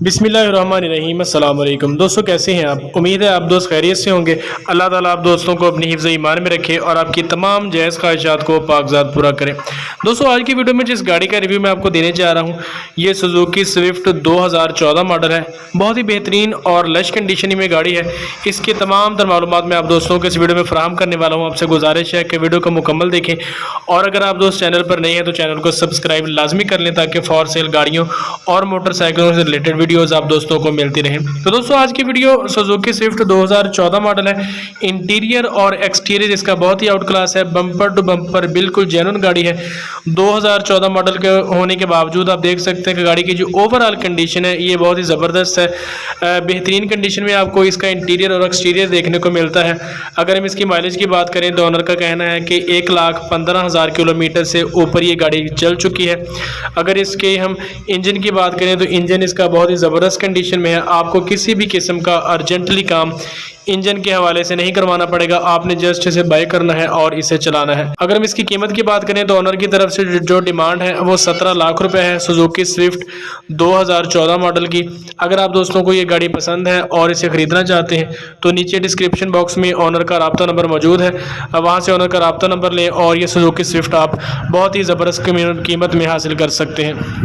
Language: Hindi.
बिस्मिल्लाहिर्रहमानिर्रहीम। अस्सलाम वालेकुम दोस्तों, कैसे हैं आप? उम्मीद है आप दोस्त खैरियत से होंगे। अल्लाह ताला आप दोस्तों को अपनी हिफ्ज़ ईमान में रखे और आपकी तमाम जायज़ ख्वाहिशात को पाकज़ात पूरा करें। दोस्तों, आज की वीडियो में जिस गाड़ी का रिव्यू मैं आपको देने जा रहा हूँ, ये सुजुकी स्विफ्ट 2014 मॉडल है। बहुत ही बेहतरीन और लश कंडीशन में गाड़ी है। इसकी तमाम तर मालूमात मैं आप दोस्तों को इस वीडियो में फराहम करने वाला हूँ। आपसे गुजारिश है कि वीडियो को मुकम्मल देखें और अगर आप दोस्त चैनल पर नए हैं तो चैनल को सब्सक्राइब लाजमी कर लें ताकि फॉर सेल गाड़ियों और मोटरसाइकिलों से रिलेटेड वीडियोस आप दोस्तों को मिलती रहें। तो दोस्तों, आज की वीडियो सुजुकी स्विफ्ट 2014 मॉडल है। इंटीरियर और एक्सटीरियर इसका बहुत ही आउट क्लास है। बम्पर टू बम्पर बिल्कुल जेन्युइन गाड़ी है। 2014 मॉडल के होने के बावजूद आप देख सकते हैं कि गाड़ी की जो ओवरऑल कंडीशन है ये बहुत ही ज़बरदस्त है। बेहतरीन कंडीशन में आपको इसका इंटीरियर और एक्सटीरियर देखने को मिलता है। अगर हम इसकी माइलेज की बात करें तो ऑनर का कहना है कि 1,15,000 किलोमीटर से ऊपर ये गाड़ी चल चुकी है। अगर इसके हम इंजन की बात करें तो इंजन इसका बहुत ही ज़बरदस्त कंडीशन में है। आपको किसी भी किस्म का अर्जेंटली काम इंजन के हवाले से नहीं करवाना पड़ेगा। आपने जस्ट इसे बाय करना है और इसे चलाना है। अगर हम इसकी कीमत की बात करें तो ऑनर की तरफ से जो डिमांड है वो 17 लाख रुपए है सुजुकी स्विफ्ट 2014 मॉडल की। अगर आप दोस्तों को ये गाड़ी पसंद है और इसे खरीदना चाहते हैं तो नीचे डिस्क्रिप्शन बॉक्स में ऑनर का राब्ता नंबर मौजूद है। वहाँ से ऑनर का राब्ता नंबर लें और ये सुजुकी स्विफ्ट आप बहुत ही ज़बरदस्त कीमत में हासिल कर सकते हैं।